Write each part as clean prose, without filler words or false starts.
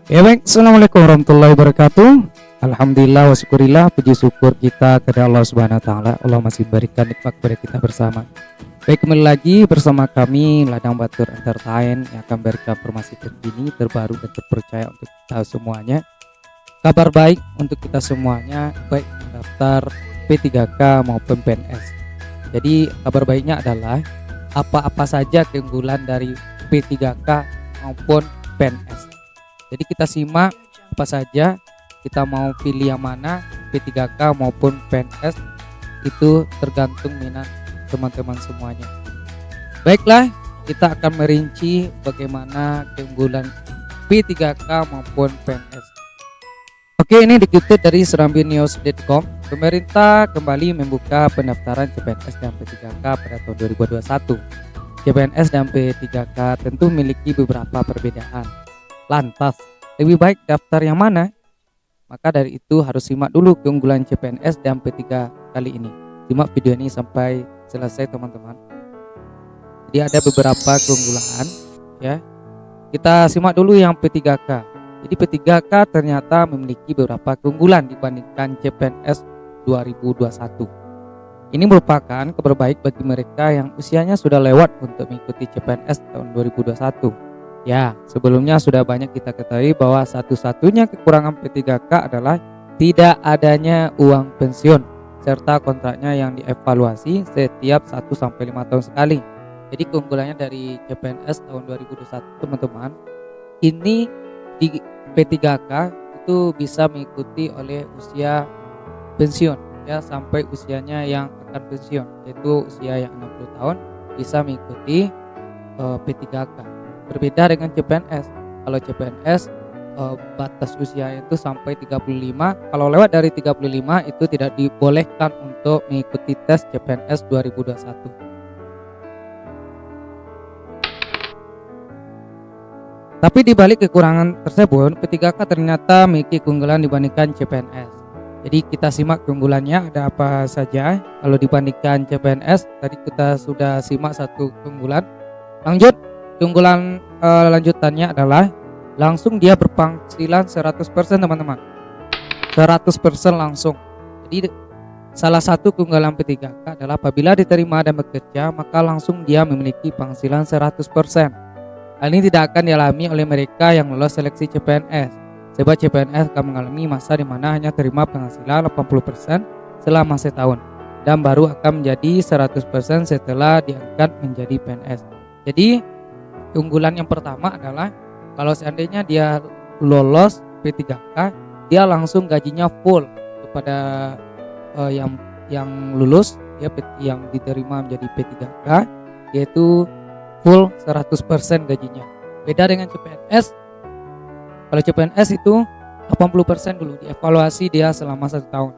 Ya baik, Assalamualaikum warahmatullahi wabarakatuh. Alhamdulillah wa syukurillah, puji syukur kita kepada Allah Subhanahu wa taala. Allah masih berikan nikmat kepada kita bersama. Baik, kembali lagi bersama kami Ladang Batur Entertain yang akan berikan informasi terkini, terbaru dan terpercaya untuk kita semuanya. Kabar baik untuk kita semuanya, baik daftar P3K maupun PNS. Jadi kabar baiknya adalah apa-apa saja keunggulan dari P3K maupun PNS. Jadi kita simak apa saja, kita mau pilih yang mana, P3K maupun PNS, itu tergantung minat teman-teman semuanya. Baiklah, kita akan merinci bagaimana keunggulan P3K maupun PNS. Oke, ini dikutip dari serambinews.com. Pemerintah kembali membuka pendaftaran CPNS dan P3K pada tahun 2021. CPNS dan P3K tentu memiliki beberapa perbedaan. Lantas, lebih baik daftar yang mana? Maka dari itu harus simak dulu keunggulan CPNS dan P3 kali ini. Simak video ini sampai selesai teman-teman. Jadi ada beberapa keunggulan ya. Kita simak dulu yang P3K. Jadi P3K ternyata memiliki beberapa keunggulan dibandingkan CPNS 2021. Ini merupakan kabar baik bagi mereka yang usianya sudah lewat untuk mengikuti CPNS tahun 2021. Ya, sebelumnya sudah banyak kita ketahui bahwa satu-satunya kekurangan P3K adalah tidak adanya uang pensiun serta kontraknya yang dievaluasi setiap 1-5 tahun sekali. Jadi keunggulannya dari CPNS tahun 2021 teman-teman, ini di P3K itu bisa mengikuti oleh usia pensiun ya, sampai usianya yang akan pensiun, yaitu usia yang 60 tahun bisa mengikuti P3K. Berbeda dengan CPNS. Kalau CPNS batas usia itu sampai 35. Kalau lewat dari 35 itu tidak dibolehkan untuk mengikuti tes CPNS 2021. Tapi di balik kekurangan tersebut, P3K ternyata memiliki keunggulan dibandingkan CPNS. Jadi kita simak keunggulannya ada apa saja. Kalau dibandingkan CPNS, tadi kita sudah simak satu keunggulan. Lanjut, keunggulan lanjutannya adalah langsung dia berpenghasilan 100% teman-teman. 100% langsung. Jadi salah satu keunggulan P3K adalah apabila diterima dan bekerja, maka langsung dia memiliki penghasilan 100%. Hal ini tidak akan dialami oleh mereka yang lolos seleksi CPNS. Sebab CPNS akan mengalami masa di mana hanya terima penghasilan 80% selama setahun dan baru akan menjadi 100% setelah diangkat menjadi PNS. Jadi keunggulan yang pertama adalah kalau seandainya dia lolos P3K, dia langsung gajinya full kepada yang lulus ya, yang diterima menjadi P3K, yaitu full 100% gajinya. Beda dengan CPNS. Kalau CPNS itu 80% dulu dievaluasi dia selama 1 tahun.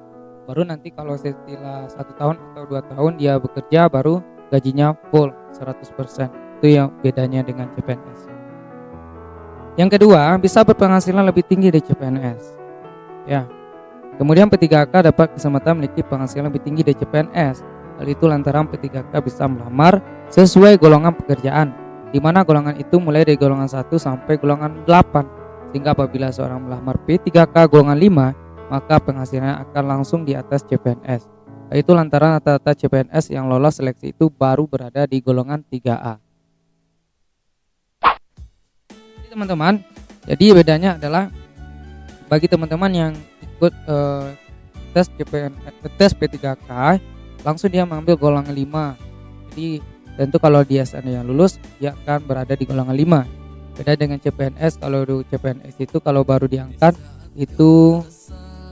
Baru nanti kalau setelah 1 tahun atau 2 tahun dia bekerja, baru gajinya full 100%. Itu yang bedanya dengan CPNS. Yang kedua, bisa berpenghasilan lebih tinggi dari CPNS. Ya. Kemudian P3K dapat kesempatan memiliki penghasilan lebih tinggi dari CPNS. Hal itu lantaran P3K bisa melamar sesuai golongan pekerjaan, di mana golongan itu mulai dari golongan 1 sampai golongan 8. Sehingga apabila seorang melamar P3K golongan 5, maka penghasilannya akan langsung di atas CPNS. Itu lantaran rata-rata CPNS yang lolos seleksi itu baru berada di golongan 3A. Teman-teman, jadi bedanya adalah bagi teman-teman yang ikut tes P3K, langsung dia mengambil golongan 5. Jadi tentu kalau dia seandainya lulus, dia akan berada di golongan 5. Beda dengan CPNS, kalau di CPNS itu kalau baru diangkat itu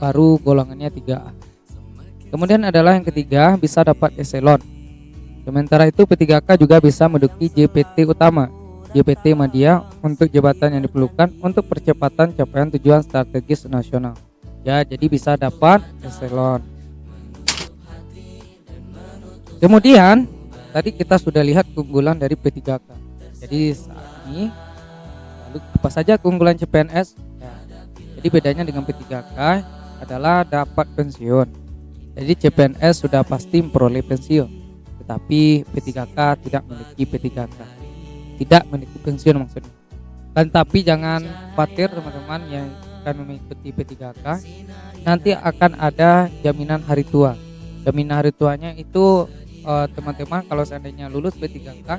baru golongannya 3A. Kemudian adalah yang ketiga, bisa dapat eselon. Sementara itu P3K juga bisa menduduki JPT utama, JPT Media untuk jabatan yang diperlukan untuk percepatan capaian tujuan strategis nasional. Ya, jadi bisa dapat eselon. Kemudian tadi kita sudah lihat keunggulan dari P3K. Jadi saat ini lalu apa saja keunggulan CPNS? Ya, jadi bedanya dengan P3K adalah dapat pensiun. Jadi CPNS sudah pasti memperoleh pensiun, tetapi P3K tidak memiliki P3K. Tidak memiliki pensiun maksudnya. Kan tapi jangan khawatir teman-teman yang akan mengikuti P3K, nanti akan ada jaminan hari tua. Jaminan hari tuanya itu teman-teman kalau seandainya lulus P3K,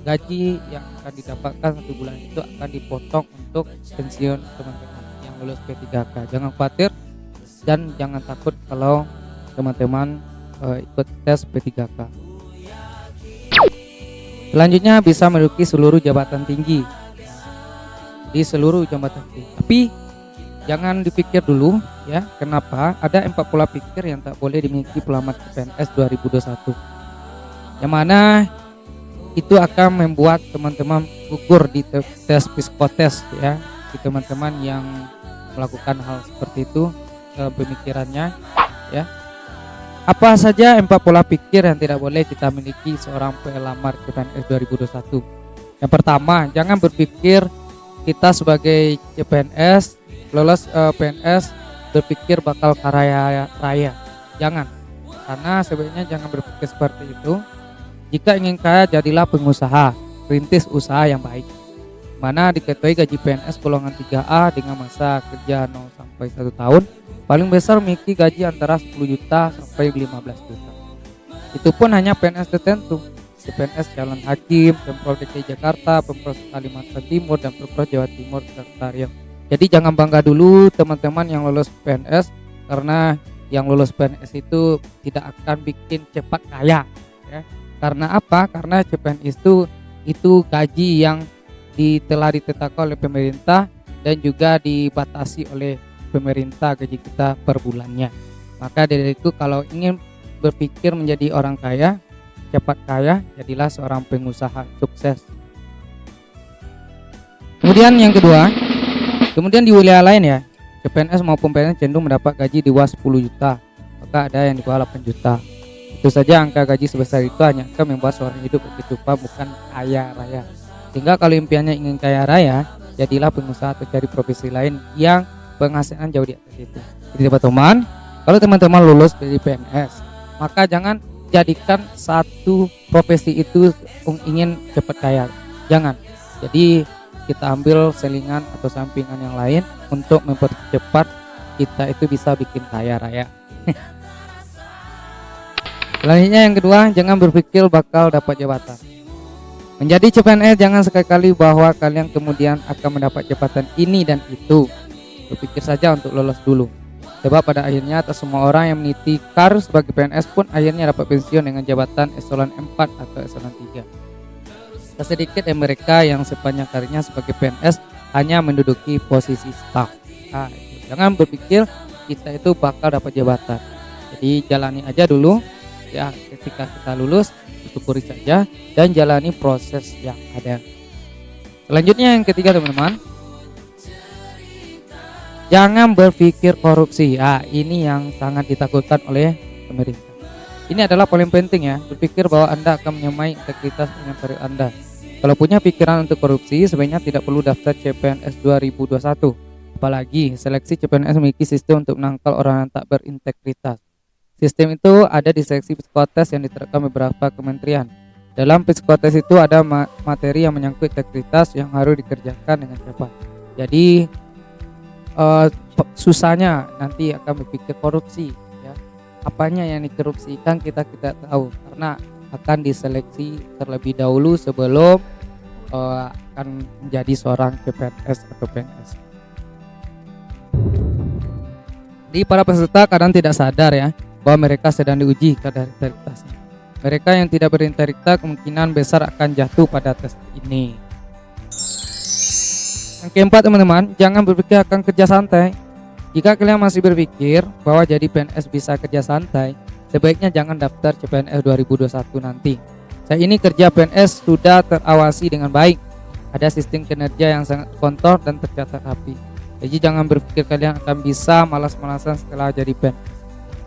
gaji yang akan didapatkan 1 bulan itu akan dipotong untuk pensiun teman-teman yang lulus P3K. Jangan khawatir dan jangan takut kalau teman-teman ikut tes P3K. Selanjutnya bisa menduduki seluruh jabatan tinggi di seluruh jabatan tinggi. Tapi jangan dipikir dulu ya, kenapa ada 4 pola pikir yang tak boleh dimiliki pelamar CPNS 2021, yang mana itu akan membuat teman-teman gugur di tes psikotes ya. Di teman-teman yang melakukan hal seperti itu pemikirannya ya. Apa saja 4 pola pikir yang tidak boleh kita miliki seorang pelamar CPNS 2021? Yang pertama, jangan berpikir kita sebagai CPNS lolos PNS berpikir bakal kaya raya. Jangan, karena sebenarnya jangan berpikir seperti itu. Jika ingin kaya, jadilah pengusaha, rintis usaha yang baik. Mana diketahui gaji PNS golongan 3A dengan masa kerja 0 sampai 1 tahun paling besar memiliki gaji antara 10 juta sampai 15 juta. Itu pun hanya PNS tertentu, PNS calon hakim, Pemprov DKI Jakarta, Pemprov Kalimantan Timur, dan Pemprov Jawa Timur serta Riau. Jadi jangan bangga dulu teman-teman yang lulus PNS, karena yang lulus PNS itu tidak akan bikin cepat kaya ya. Karena apa? Karena CPNS itu gaji yang telah ditetapkan oleh pemerintah dan juga dibatasi oleh pemerintah gaji kita per bulannya. Maka dari itu kalau ingin berpikir menjadi orang kaya, cepat kaya, jadilah seorang pengusaha sukses. Kemudian yang kedua, kemudian di wilayah lain ya, CPNS maupun PNS cenderung mendapat gaji di bawah 10 juta, maka ada yang di bawah 8 juta. Itu saja angka gaji sebesar itu hanya akan membuat seorang hidup berkecukupan, bukan kaya raya. Sehingga kalau impiannya ingin kaya raya, jadilah pengusaha atau cari profesi lain yang penghasilan jauh di atas itu. Jadi teman-teman, kalau teman-teman lulus dari PNS, maka jangan jadikan satu profesi itu ingin cepat kaya. Jangan. Jadi kita ambil selingan atau sampingan yang lain untuk mempercepat kita itu bisa bikin kaya raya. Selanjutnya yang kedua, jangan berpikir bakal dapat jabatan. Menjadi CPNS jangan sekali-kali bahwa kalian kemudian akan mendapat jabatan ini dan itu. Berpikir saja untuk lolos dulu. Sebab pada akhirnya tak semua orang yang meniti karir sebagai PNS pun akhirnya dapat pensiun dengan jabatan eselon 4 atau eselon 3. Tak sedikit dari mereka yang sepanjang karirnya sebagai PNS hanya menduduki posisi staf. Nah, jangan berpikir kita itu bakal dapat jabatan. Jadi jalani aja dulu ya, ketika kita lulus syukuri saja dan jalani proses yang ada. Selanjutnya yang ketiga teman-teman, jangan berpikir korupsi. Ini yang sangat ditakutkan oleh pemerintah. Ini adalah paling penting ya, berpikir bahwa Anda akan menyamai integritas dengan karir Anda. Kalau punya pikiran untuk korupsi, sebenarnya tidak perlu daftar CPNS 2021. Apalagi seleksi CPNS memiliki sistem untuk menangkal orang yang tak berintegritas. Sistem itu ada di seleksi psikotes yang diterapkan beberapa kementerian. Dalam psikotes itu ada materi yang menyangkut integritas yang harus dikerjakan dengan cepat. Jadi susahnya nanti akan berpikir korupsi ya. Apanya yang dikorupsikan kita tahu, karena akan diseleksi terlebih dahulu sebelum akan menjadi seorang CPNS atau PNS. Jadi para peserta kadang tidak sadar ya bahwa mereka sedang diuji kadar integritasnya. Mereka yang tidak berintegritas kemungkinan besar akan jatuh pada tes ini. Yang keempat teman-teman, jangan berpikir akan kerja santai. Jika kalian masih berpikir bahwa jadi PNS bisa kerja santai, sebaiknya jangan daftar CPNS 2021 nanti. Saat ini kerja PNS sudah terawasi dengan baik. Ada sistem kinerja yang sangat kontrol dan tercatat rapi. Jadi jangan berpikir kalian akan bisa malas-malasan setelah jadi PNS.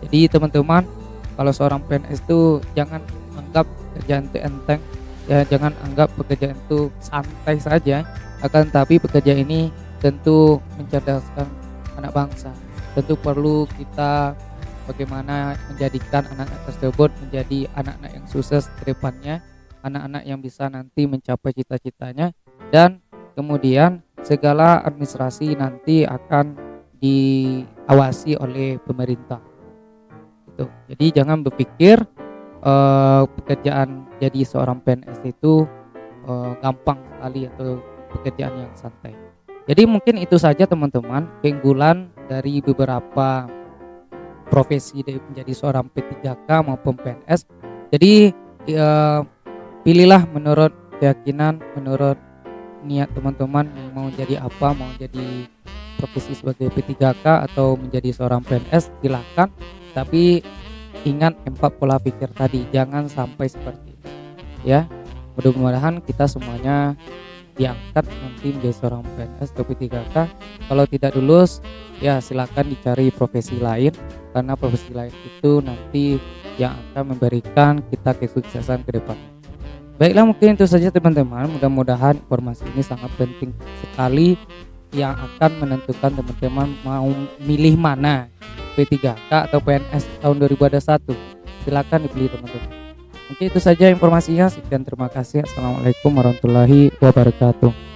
Jadi teman-teman, kalau seorang PNS itu jangan anggap pekerjaan itu enteng ya, jangan anggap pekerjaan itu santai saja. Akan tapi pekerjaan ini tentu mencerdaskan anak bangsa. Tentu perlu kita bagaimana menjadikan anak-anak tersebut menjadi anak-anak yang sukses ke depannya, anak-anak yang bisa nanti mencapai cita-citanya dan kemudian segala administrasi nanti akan diawasi oleh pemerintah. Gitu. Jadi jangan berpikir pekerjaan jadi seorang PNS itu gampang sekali atau pekerjaan yang santai. Jadi mungkin itu saja teman-teman keunggulan dari beberapa profesi dari menjadi seorang P3K maupun PNS. Jadi pilihlah menurut keyakinan, menurut niat teman-teman yang mau jadi apa, mau jadi profesi sebagai P3K atau menjadi seorang PNS, silakan. Tapi ingat 4 pola pikir tadi, jangan sampai seperti itu. Ya, mudah-mudahan kita semuanya diangkat nanti menjadi seorang PNS atau P3K. Kalau tidak lulus, ya silakan dicari profesi lain, karena profesi lain itu nanti yang akan memberikan kita kesuksesan ke depan. Baiklah, mungkin itu saja teman-teman. Mudah-mudahan informasi ini sangat penting sekali yang akan menentukan teman-teman mau milih mana, P3K atau PNS tahun 2021. Silakan dipilih teman-teman. Mungkin itu saja informasinya. Sekian, terima kasih. Assalamualaikum warahmatullahi wabarakatuh.